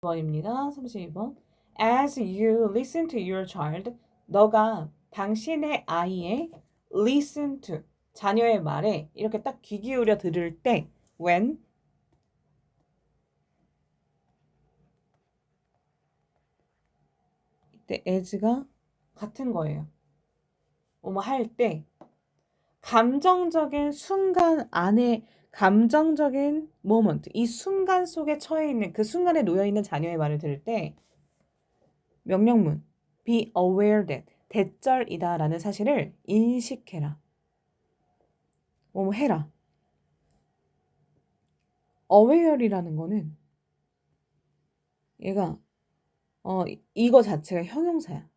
번입니다. 32번. As you listen to your child, 너가 당신의 아이의 listen to, 자녀의 말에 이렇게 딱 귀 기울여 들을 때 when 이때 as가 같은 거예요. 뭐뭐 할 때 감정적인 순간 안에 감정적인 moment, 이 순간 속에 처해 있는 그 순간에 놓여 있는 자녀의 말을 들을 때 명령문 be aware that 대절이다라는 사실을 인식해라. 뭐뭐 해라. aware이라는 거는 얘가 이거 자체가 형용사야.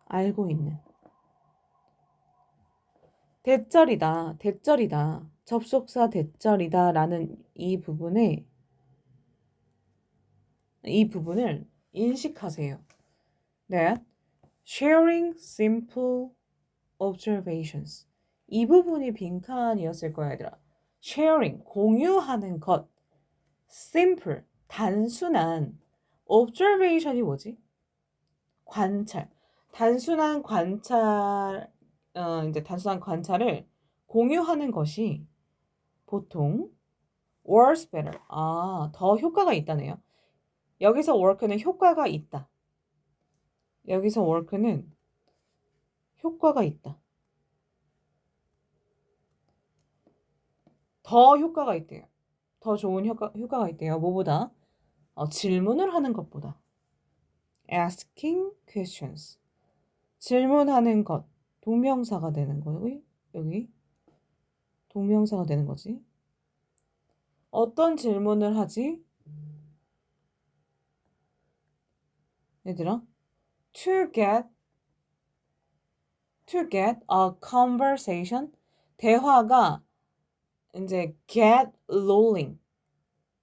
알고 있는. 대절이다. 대절이다. 접속사 대절이다라는 이 부분을 인식하세요. 네. Sharing simple observations. 이 부분이 빈칸이었을 거야, 얘들아. Sharing, 공유하는 것. Simple, 단순한. Observation이 뭐지? 관찰. 단순한 관찰, 이제 단순한 관찰을 공유하는 것이 보통 works better. 더 효과가 있다네요. 여기서 work는 효과가 있다. 여기서 work는 효과가 있다. 더 효과가 있대요. 더 좋은 효과가 있대요. 뭐보다? 질문을 하는 것보다. asking questions. 질문하는 것. 동명사가 되는 거고요. 여기 동명사가 되는 거지. 어떤 질문을 하지? 얘들아, to get a conversation. 대화가 이제 get rolling.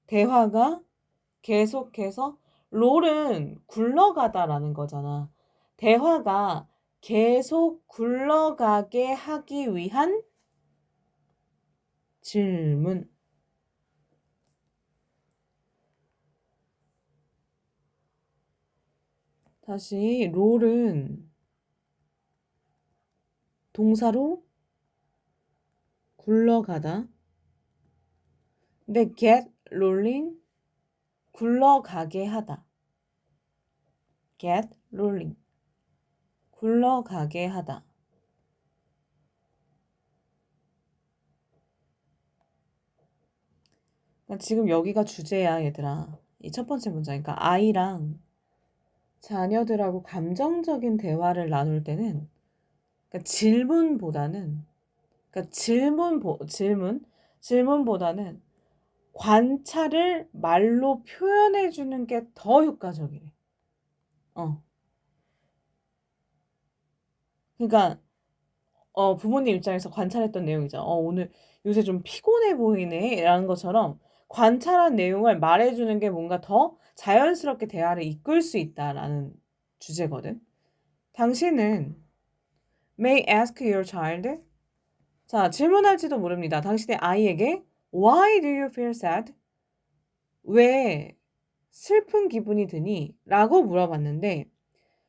대화가 계속해서 롤은 굴러가다라는 거잖아. 대화가 계속 굴러가게 하기 위한 질문. 다시 롤은 동사로 굴러가다. 근데 get rolling 굴러가게 하다. get rolling 굴러가게 하다. 그러니까 지금 여기가 주제야, 얘들아. 이 첫 번째 문장이니까 아이랑 자녀들하고 감정적인 대화를 나눌 때는 그러니까 질문보다는 그러니까 질문보다는 관찰을 말로 표현해 주는 게 더 효과적이래. 그러니까 부모님 입장에서 관찰했던 내용이죠. 오늘 요새 좀 피곤해 보이네 라는 것처럼 관찰한 내용을 말해주는 게 뭔가 더 자연스럽게 대화를 이끌 수 있다라는 주제거든. 당신은 may ask your child. 자, 질문할지도 모릅니다. 당신의 아이에게 Why do you feel sad? 왜 슬픈 기분이 드니? 라고 물어봤는데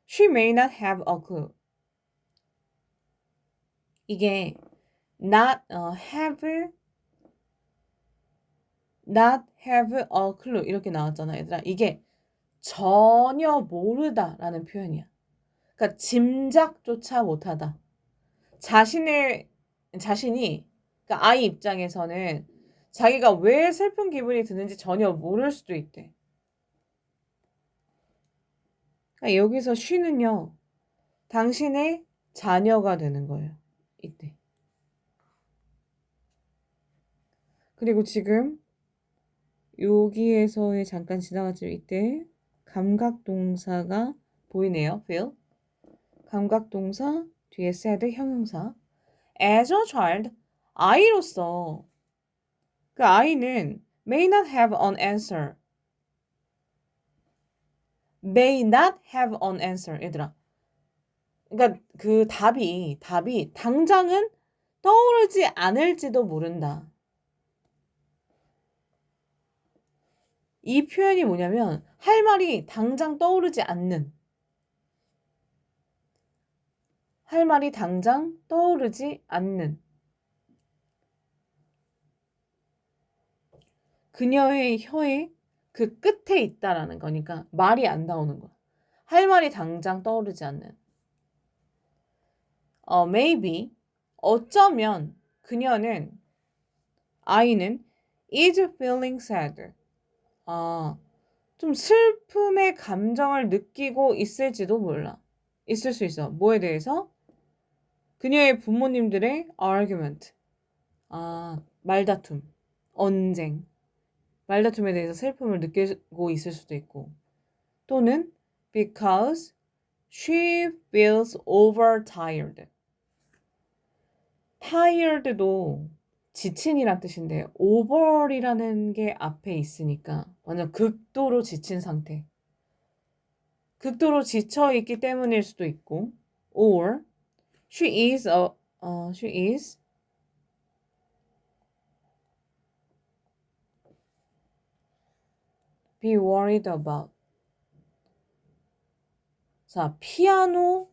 She may not have a clue. 이게 not have a clue 이렇게 나왔잖아, 얘들아. 이게 전혀 모르다라는 표현이야. 그러니까 짐작조차 못하다. 자신이 그러니까 아이 입장에서는 자기가 왜 슬픈 기분이 드는지 전혀 모를 수도 있대. 그러니까 여기서 she는요, 당신의 자녀가 되는 거예요. 이때. 그리고 지금 여기에서의 잠깐 지나갔죠. 이때 감각동사가 보이네요. feel. 감각동사 뒤에 said 형용사. as a child, 아이로서 그 아이는 may not have an answer. may not have an answer. 얘들아. 그러니까 그 답이 당장은 떠오르지 않을지도 모른다. 이 표현이 뭐냐면 할 말이 당장 떠오르지 않는, 할 말이 당장 떠오르지 않는 그녀의 혀의 그 끝에 있다라는 거니까 말이 안 나오는 거야. 할 말이 당장 떠오르지 않는. maybe 어쩌면 그녀는 아이는 is feeling sad. 좀 슬픔의 감정을 느끼고 있을지도 몰라. 있을 수 있어. 뭐에 대해서? 그녀의 부모님들의 argument. 말다툼, 언쟁. 말다툼에 대해서 슬픔을 느끼고 있을 수도 있고. 또는 because she feels overtired. tired도 지친이란 뜻인데 over이라는 게 앞에 있으니까 완전 극도로 지친 상태. 극도로 지쳐 있기 때문일 수도 있고, or she is be worried about. 자, 피아노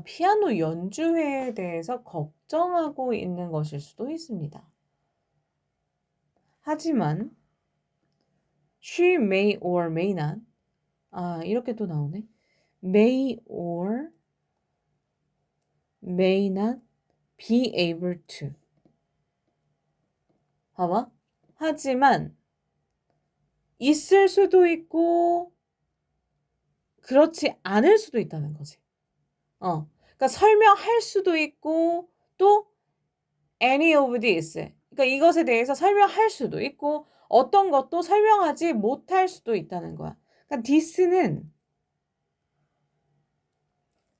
피아노 연주회에 대해서 걱정하고 있는 것일 수도 있습니다. 하지만 she may or may not. 이렇게 또 나오네. may or may not be able to. 봐봐. 하지만 있을 수도 있고 그렇지 않을 수도 있다는 거지. 그러니까 설명할 수도 있고 또 any of this. 그러니까 이것에 대해서 설명할 수도 있고 어떤 것도 설명하지 못할 수도 있다는 거야. 그러니까 this는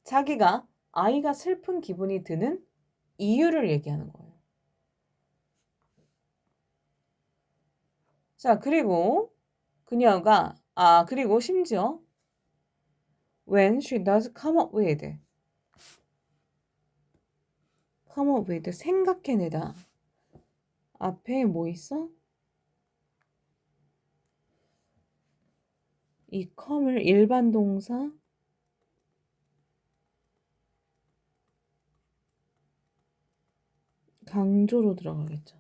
자기가 아이가 슬픈 기분이 드는 이유를 얘기하는 거예요. 자, 그리고 그녀가 그리고 심지어 when she does come up with 생각해내다. 앞에 뭐 있어? 이 come을 일반 동사 강조로 들어가겠죠.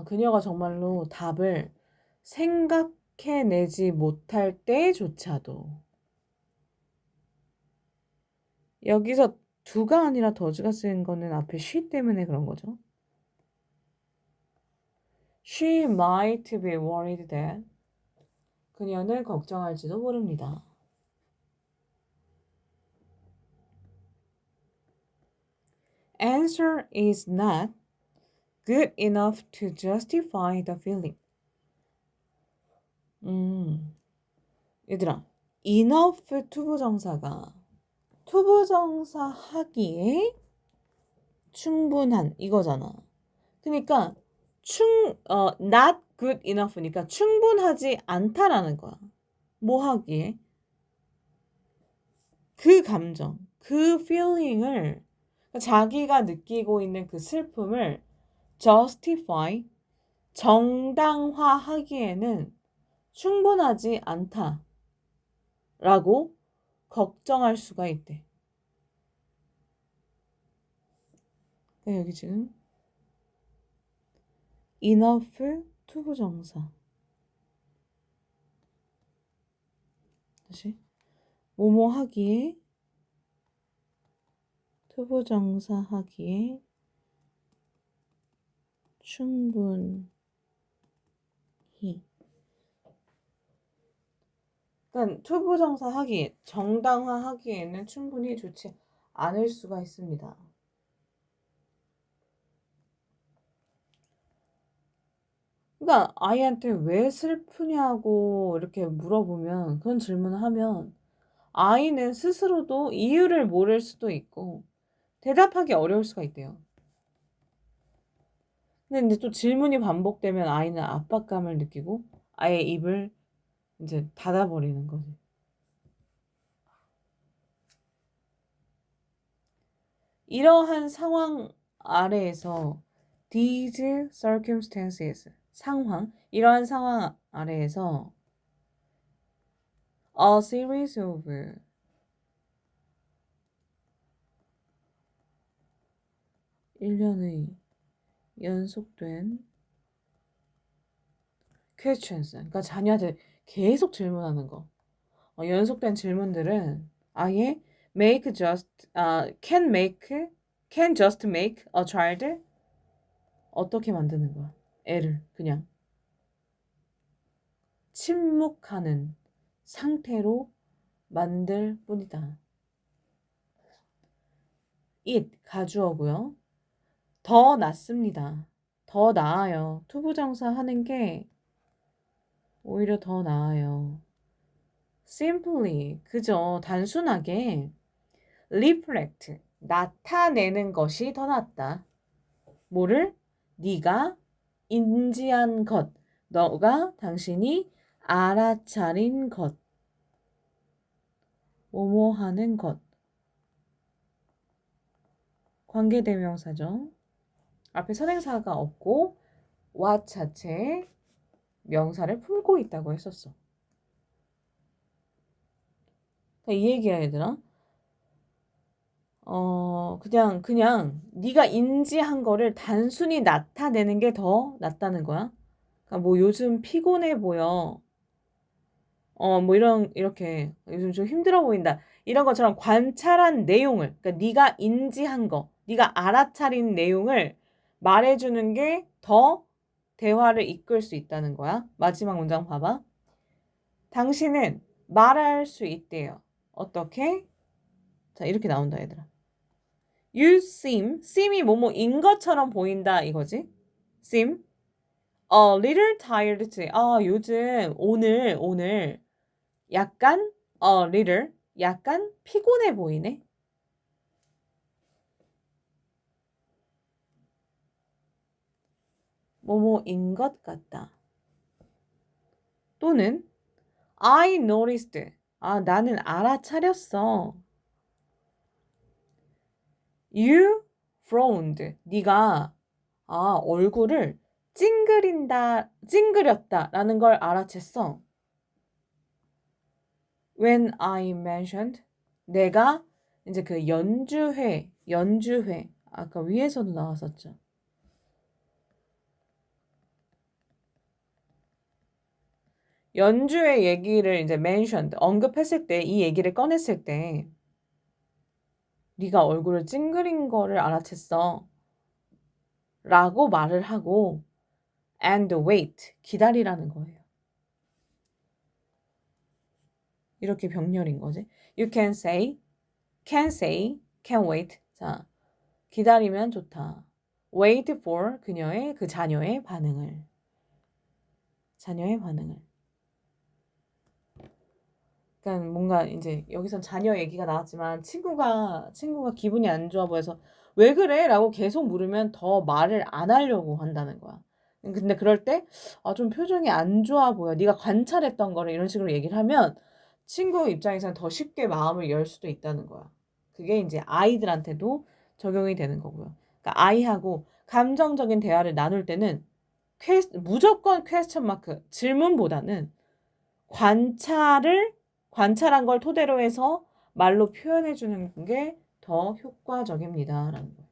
그녀가 정말로 답을 생각해내지 못할 때조차도. 여기서 두가 아니라 더즈가 쓰인 거는 앞에 she 때문에 그런 거죠. She might be worried that. 그녀는 걱정할지도 모릅니다. Answer is not good enough to justify the feeling. 얘들아, enough 투부정사가 투부정사 하기에 충분한 이거잖아. 그러니까 not good enough니까 충분하지 않다라는 거야. 뭐 하기에? 그 감정, 그 feeling을 자기가 느끼고 있는 그 슬픔을 justify, 정당화하기에는 충분하지 않다라고 걱정할 수가 있대. 여기 지금 enough 투부정사. 다시 뭐뭐 하기에 투부정사 하기에 충분히. 그러니까 투부정사 하기에 정당화하기에는 충분히 좋지 않을 수가 있습니다. 그러니까 아이한테 왜 슬프냐고 이렇게 물어보면 그런 질문을 하면 아이는 스스로도 이유를 모를 수도 있고 대답하기 어려울 수가 있대요. 근데 또 질문이 반복되면 아이는 압박감을 느끼고 아예 입을 이제 닫아버리는 거지. 이러한 상황 아래에서 these circumstances 상황 이러한 상황 아래에서 a series of 일련의 연속된 questions 그러니까 자녀한테 계속 질문하는 거 연속된 질문들은 아예 can just make a child 어떻게 만드는 거야? 애를 그냥 침묵하는 상태로 만들 뿐이다. it 가주어고요. 더 낫습니다. 더 나아요. 투부정사 하는 게 오히려 더 나아요. simply 그저 단순하게 reflect 나타내는 것이 더 낫다. 뭐를? 네가 인지한 것, 너가 당신이 알아차린 것, 뭐뭐 하는 것. 관계대명사죠. 앞에 선행사가 없고 what 자체의 명사를 품고 있다고 했었어. 그러니까 이 얘기야 얘들아. 그냥 네가 인지한 거를 단순히 나타내는 게 더 낫다는 거야. 그러니까 뭐 요즘 피곤해 보여. 뭐 이렇게 요즘 좀 힘들어 보인다. 이런 것처럼 관찰한 내용을, 그러니까 네가 인지한 거, 네가 알아차린 내용을 말해주는 게 더 대화를 이끌 수 있다는 거야. 마지막 문장 봐봐. 당신은 말할 수 있대요. 어떻게? 자, 이렇게 나온다, 얘들아. You seem이 뭐뭐인 것처럼 보인다, 이거지? seem a little tired today. 요즘, 오늘 약간 a little 약간 피곤해 보이네. 뭐뭐인 것 같다. 또는 I noticed. 나는 알아차렸어. You frowned. 네가 얼굴을 찡그렸다라는 걸 알아챘어. When I mentioned 내가 이제 그 연주회 아까 위에서도 나왔었죠. 연주회 얘기를 이제 mentioned 언급했을 때 이 얘기를 꺼냈을 때 네가 얼굴을 찡그린 거를 알아챘어. 라고 말을 하고 and wait 기다리라는 거예요. 이렇게 병렬인 거지. You can say, can wait. 자, 기다리면 좋다. wait for 그녀의 그 자녀의 반응을. 그러니까 뭔가 이제 여기선 자녀 얘기가 나왔지만 친구가 기분이 안 좋아 보여서 왜 그래? 라고 계속 물으면 더 말을 안 하려고 한다는 거야. 근데 그럴 때 좀 표정이 안 좋아 보여. 네가 관찰했던 거를 이런 식으로 얘기를 하면 친구 입장에서는 더 쉽게 마음을 열 수도 있다는 거야. 그게 이제 아이들한테도 적용이 되는 거고요. 그러니까 아이하고 감정적인 대화를 나눌 때는 무조건 퀘스천 마크 질문보다는 관찰한 걸 토대로 해서 말로 표현해 주는 게 더 효과적입니다. 라는 거예요.